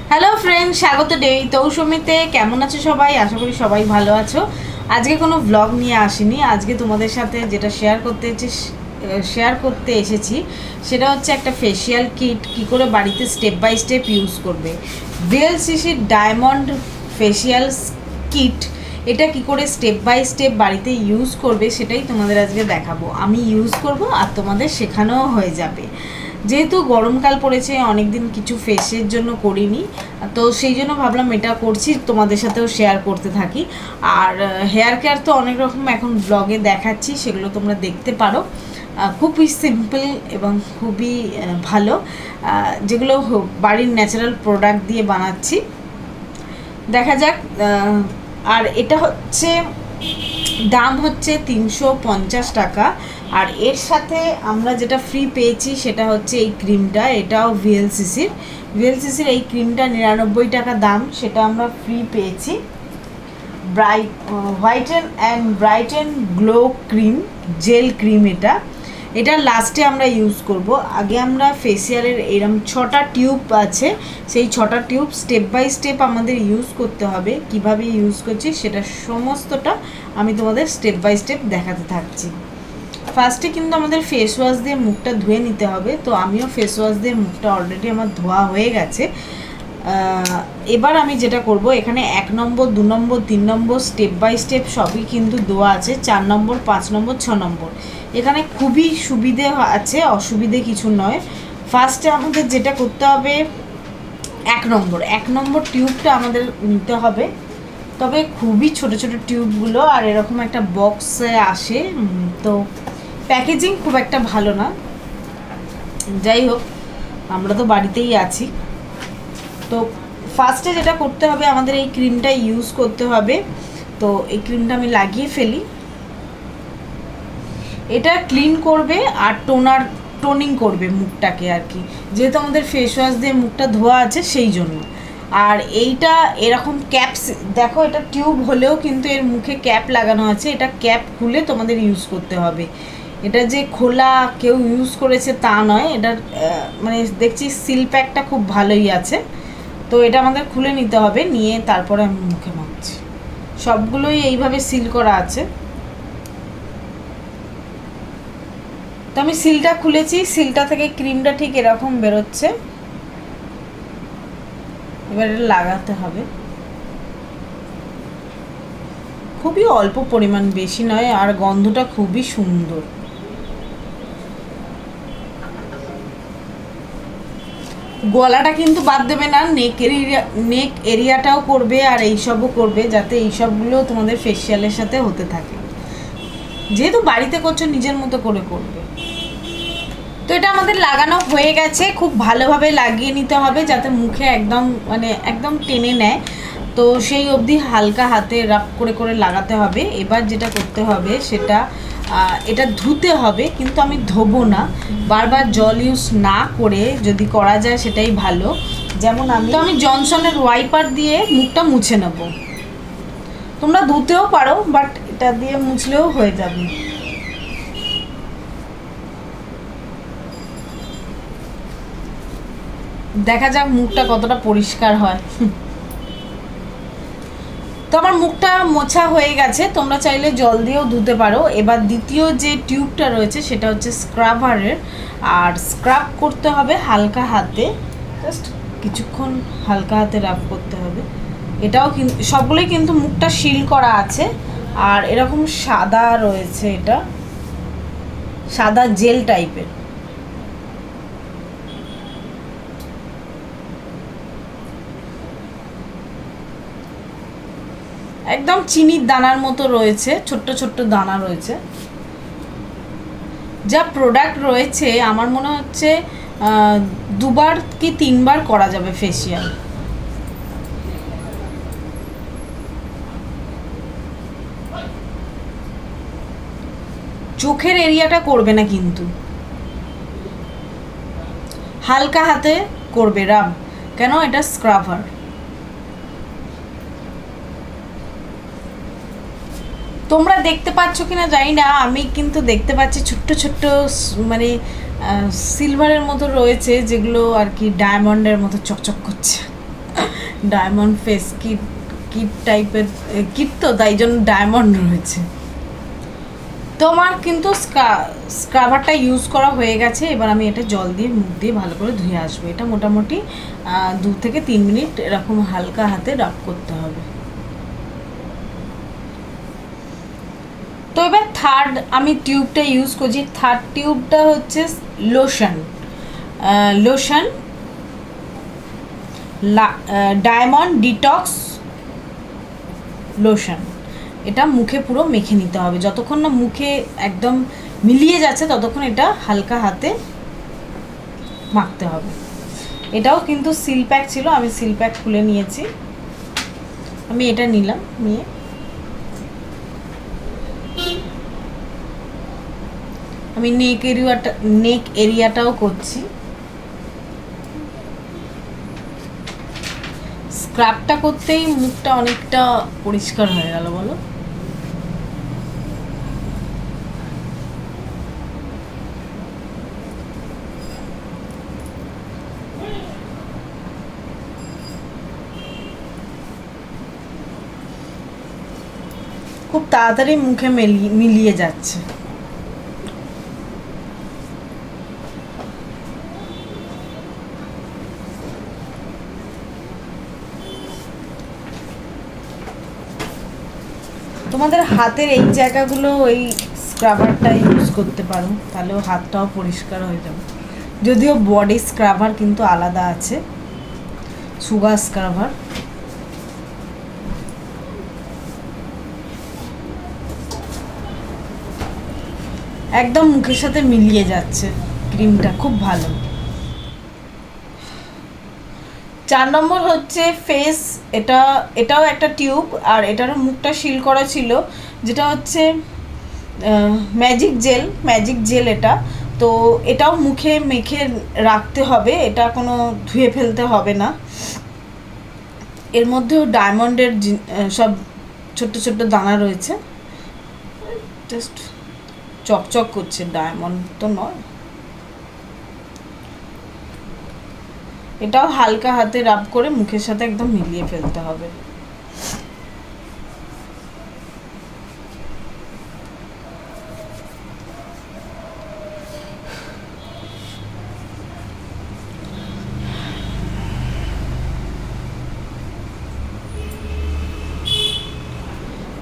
Hello friend, স্বাগত তৌসুমিতে। কেমন আছো সবাই? আশা করি সবাই ভালো আছো। আজকে কোনো ব্লগ নিয়ে আসিনি। আজকে তোমাদের সাথে যেটা শেয়ার করতে এসেছি সেটা হচ্ছে একটা ফেসিয়াল কিট কী করে বাড়িতে স্টেপ বাই স্টেপ ইউজ করবে। ভিএলসিসির ডায়মন্ড ফেসিয়াল কিট, এটা কি করে স্টেপ বাই স্টেপ বাড়িতে ইউজ করবে সেটাই তোমাদের আজকে দেখাবো। আমি ইউজ করব আর তোমাদের শেখানোও হয়ে যাবে। যেহেতু গরমকাল পড়েছে, অনেক দিন কিছু ফেসের জন্য করিনি, তো সেই জন্য ভাবলাম এটা করছি, তোমাদের সাথেও শেয়ার করতে থাকি। আর হেয়ার কেয়ার তো অনেক রকম এখন ব্লগে দেখাচ্ছি, সেগুলো তোমরা দেখতে পারো। খুবই সিম্পল এবং খুবই ভালো, যেগুলো বাড়ির ন্যাচারাল প্রোডাক্ট দিয়ে বানাচ্ছি। দেখা যাক। আর এটা হচ্ছে দাম হচ্ছে 350 টাকা। আর এর সাথে আমরা যেটা ফ্রি পেয়েছি সেটা হচ্ছে এই ক্রিমটা। এটাও ভিএলসিসির এই ক্রিমটা 99 টাকা দাম, সেটা আমরা ফ্রি পেয়েছি। Whiten and brighten glow cream, gel cream. এটা লাস্টে আমরা ইউজ করব। আগে আমরা ফেসিয়ালের এরম 6টা টিউব আছে, সেই 6টা টিউব স্টেপ বাই স্টেপ আমাদের ইউজ করতে হবে। কিভাবে ইউজ করছি সেটা সমস্তটা আমি তোমাদের স্টেপ বাই স্টেপ দেখাতে থাকছি। ফার্স্টে কিন্তু আমাদের ফেস ওয়াশ দিয়ে মুখটা ধুয়ে নিতে হবে। তো আমিও ফেস ওয়াশ দিয়ে মুখটা অলরেডি আমার ধোয়া হয়ে গেছে। এবার আমি যেটা করব, এখানে 1 নম্বর, 2 নম্বর, 3 নম্বর স্টেপ বাই স্টেপ সবই কিন্তু দেওয়া আছে। 4 নম্বর, 5 নম্বর, 6 নম্বর। এখানে খুবই সুবিধে আছে, অসুবিধে কিছু নয়। ফার্স্টে আমাদের যেটা করতে হবে, 1 নম্বর টিউবটা আমাদের নিতে হবে। তবে খুবই ছোট ছোট টিউবগুলো, আর এরকম একটা বক্সে আসে, তো প্যাকেজিং খুব একটা ভালো না। যাই হোক, আমরা তো বাড়িতেই আছি। তো ফার্স্টে যেটা করতে হবে, আমাদের এই ক্রিমটা ইউজ করতে হবে। তো এই ক্রিমটা আমি লাগিয়ে ফেলি। এটা ক্লিন করবে আর টোনিং করবে মুখটাকে আর কি, যেহেতু আমাদের ফেস ওয়াশ দিয়ে মুখটা ধোয়া আছে সেই জন্য। আর এইটা এরকম ক্যাপস, দেখো এটা টিউব হলেও কিন্তু এর মুখে ক্যাপ লাগানো আছে। এটা ক্যাপ খুলে তোমাদের ইউজ করতে হবে। এটা যে খোলা কেউ ইউজ করেছে তা নয়, এটার মানে দেখছি সিল প্যাকটা খুব ভালোই আছে। তো এটা আমাদের খুলে নিতে হবে, নিয়ে তারপরে আমি মুখে মাখছি। সবগুলোই এইভাবে সিল করা আছে। তো আমি সিলটা খুলেছি, সিলটা থেকে ক্রিমটা ঠিক এরকম বেরোচ্ছে। এবার এটা লাগাতে হবে। খুবই অল্প পরিমাণ, বেশি নয়, আর গন্ধটা খুবই সুন্দর। গলাটা কিন্তু বাদ দেবে না, নেক এরিয়াটাও করবে আর এইসবও করবে, যাতে এইসবগুলো তোমাদের ফেসিয়ালের সাথে হতে থাকে। যেহেতু বাড়িতে করছো, নিজের মতো করে করবে। তো এটা আমাদের লাগানো হয়ে গেছে। খুব ভালোভাবে লাগিয়ে নিতে হবে যাতে মুখে একদম টেনে নেয়। তো সেই অবধি হালকা হাতে রাব করে করে লাগাতে হবে। এবার যেটা করতে হবে সেটা, এটা ধুতে হবে, কিন্তু আমি ধোবো না। বারবার জল ইউজ না করে যদি করা যায় সেটাই ভালো। যেমন আমি জনসনের ওয়াইপার দিয়ে মুখটা মুছে নেব। তোমরা ধুতেও পারো, বাট এটা দিয়ে মুছলেও হয়ে যাবে। দেখা যাক মুখটা কতটা পরিষ্কার হয়। তো আমার মুখটা মোছা হয়ে গেছে, তোমরা চাইলে জল দিয়েও ধুতে পারো। এবার দ্বিতীয় যে টিউবটা রয়েছে সেটা হচ্ছে স্ক্রাবারের। আর স্ক্রাব করতে হবে হালকা হাতে, জাস্ট কিছুক্ষণ হালকা হাতে রাব করতে হবে। এটাও কিন্তু সবগুলোই কিন্তু মুখটা সিল করা আছে। আর এরকম সাদা রয়েছে, এটা সাদা জেল টাইপের। একদম চিনির দানার মতো রয়েছে, ছোট্ট ছোট্ট দানা রয়েছে। যা প্রোডাক্ট রয়েছে আমার মনে হচ্ছে 2বার কি 3বার করা যাবে ফেসিয়াল। চোখের এরিয়াটা করবে না কিন্তু, হালকা হাতে করবে রাব, কেন এটা স্ক্রাবার। তোমরা দেখতে পাচ্ছ কিনা জানি না, আমি কিন্তু দেখতে পাচ্ছি ছোট্ট ছোট্ট মানে সিলভারের মতো রয়েছে, যেগুলো আর কি ডায়মন্ডের মতো চকচক করছে। ডায়মন্ড ফেস কিট কিট টাইপের কিট, তো তাই জন্য ডায়মন্ড রয়েছে। তোমার কিন্তু স্ক্রাবারটা ইউজ করা হয়ে গেছে। এবার আমি এটা জল দিয়ে মুখ দিয়ে ভালো করে ধুয়ে আসবো। এটা মোটামুটি 2 থেকে 3 মিনিট এরকম হালকা হাতে রাব করতে হবে। তো এবার থার্ড আমি টিউবটা ইউজ করছি। থার্ড টিউবটা হচ্ছে লোশন ডায়মন্ড ডিটক্স লোশন। এটা মুখে পুরো মেখে নিতে হবে, যতক্ষণ না মুখে একদম মিলিয়ে যাচ্ছে ততক্ষণ এটা হালকা হাতে মাখতে হবে। এটাও কিন্তু সিল প্যাক ছিল, আমি সিল প্যাক খুলে নিয়েছি। আমি এটা নিলাম, নিয়ে আমি নেক এরিয়াটাও করছি। স্ক্রাবটা করতেই মুখটা অনেকটা পরিষ্কার হয়ে গেল বলো। খুব তাড়াতাড়ি মুখে মিলিয়ে যাচ্ছে। তোমাদের হাতের এই জায়গাগুলো ওই স্ক্রাবারটা ইউজ করতে পারো, তাহলেও হাতটাও পরিষ্কার হয়ে যাবে। যদিও বডি স্ক্রাবার কিন্তু আলাদা আছে, সুগার স্ক্রাবার। একদম মুখের সাথে মিলিয়ে যাচ্ছে ক্রিমটা, খুব ভালো। 4 নম্বর হচ্ছে ফেস। এটাও একটা টিউব, আর এটারও মুখটা সিল করা ছিল, যেটা হচ্ছে ম্যাজিক জেল এটা। তো এটাও মুখে মেখে রাখতে হবে, এটা কোনো ধুয়ে ফেলতে হবে না। এর মধ্যেও ডায়মন্ডের সব ছোট্ট ছোট্ট দানা রয়েছে, জাস্ট চকচক করছে, ডায়মন্ড তো নয়। এটাও হালকা হাতে রাব করে মুখের সাথে একদম মিলিয়ে ফেলতে হবে।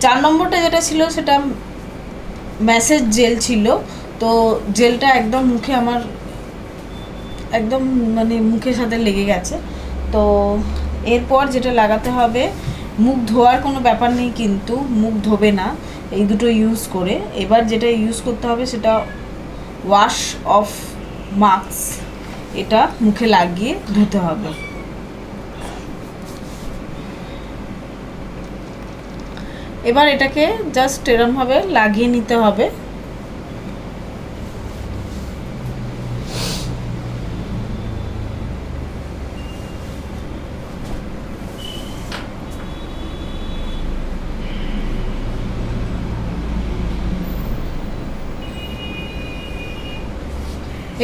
চার নম্বরটা যেটা ছিল সেটা ম্যাসেজ জেল ছিল। তো জেলটা একদম মুখে আমার একদম মানে মুখের সাথে লেগে গেছে। তো এরপর যেটা লাগাতে হবে, মুখ ধোয়ার কোনো ব্যাপার নেই, কিন্তু মুখ ধোবে না এই দুটো ইউজ করে। এবার যেটা ইউজ করতে হবে সেটা ওয়াশ অফ মাস্ক, এটা মুখে লাগিয়ে ধুতে হবে। এবার এটাকে জাস্ট এরমভাবে লাগিয়ে নিতে হবে।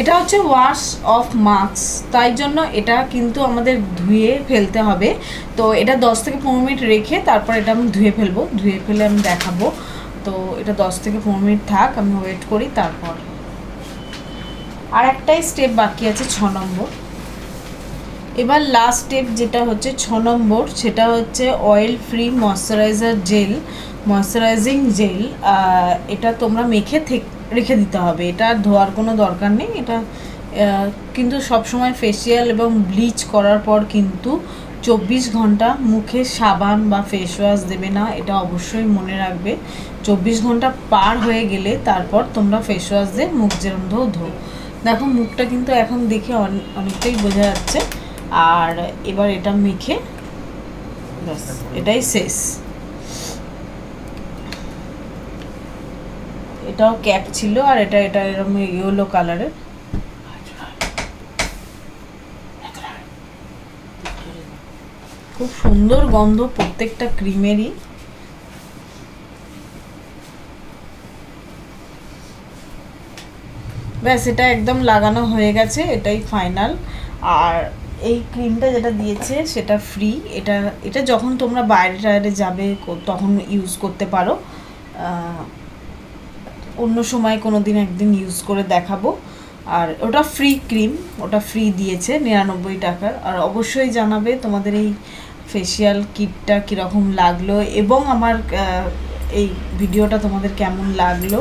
এটা হচ্ছে ওয়াশ অফ মাস্ক, তাই জন্য এটা কিন্তু আমাদের ধুয়ে ফেলতে হবে। তো এটা 10 থেকে 15 মিনিট রেখে তারপর এটা আমি ধুয়ে ফেলবো, ধুয়ে ফেলে আমি দেখাবো। তো এটা 10 থেকে 15 মিনিট থাক, আমি ওয়েট করি। তারপর আর একটাই স্টেপ বাকি আছে, 6 নম্বর। এবার লাস্ট স্টেপ যেটা হচ্ছে 6 নম্বর, সেটা হচ্ছে অয়েল ফ্রি ময়শ্চারাইজিং জেল। এটা তোমরা মেখে রেখে দিতে হবে, এটা ধোয়ার কোনো দরকার নেই। এটা কিন্তু সবসময় ফেসিয়াল এবং ব্লিচ করার পর কিন্তু 24 ঘন্টা মুখে সাবান বা ফেস ওয়াশ দেবে না, এটা অবশ্যই মনে রাখবে। 24 ঘন্টা পার হয়ে গেলে তারপর তোমরা ফেস ওয়াশ দিয়ে মুখ যেরম ধো। দেখো মুখটা কিন্তু এখন দেখে অনেকটাই বোঝা যাচ্ছে। আর এবার এটা মেখে ব্যাস, এটাই শেষ। এটাও ক্যাপ ছিল, আর এটা এরকম ইয়েলো কালারের। খুব সুন্দর গন্ধ প্রত্যেকটা ক্রিমেরই। ব্যাস এটা একদম লাগানো হয়ে গেছে, এটাই ফাইনাল। আর এই ক্রিমটা যেটা দিয়েছে সেটা ফ্রি। এটা এটা যখন তোমরা বাইরে টাইরে যাবে তখন ইউজ করতে পারো, অন্য সময় কোনো দিন একদিন ইউজ করে দেখাবো। আর ওটা ফ্রি ক্রিম, ওটা ফ্রি দিয়েছে 99 টাকার। আর অবশ্যই জানাবে তোমাদের এই ফেসিয়াল কিটটা কীরকম লাগলো এবং আমার এই ভিডিওটা তোমাদের কেমন লাগলো।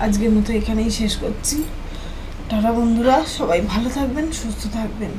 আজকের মতো এখানেই শেষ করছি। টাটা বন্ধুরা, সবাই ভালো থাকবেন, সুস্থ থাকবেন।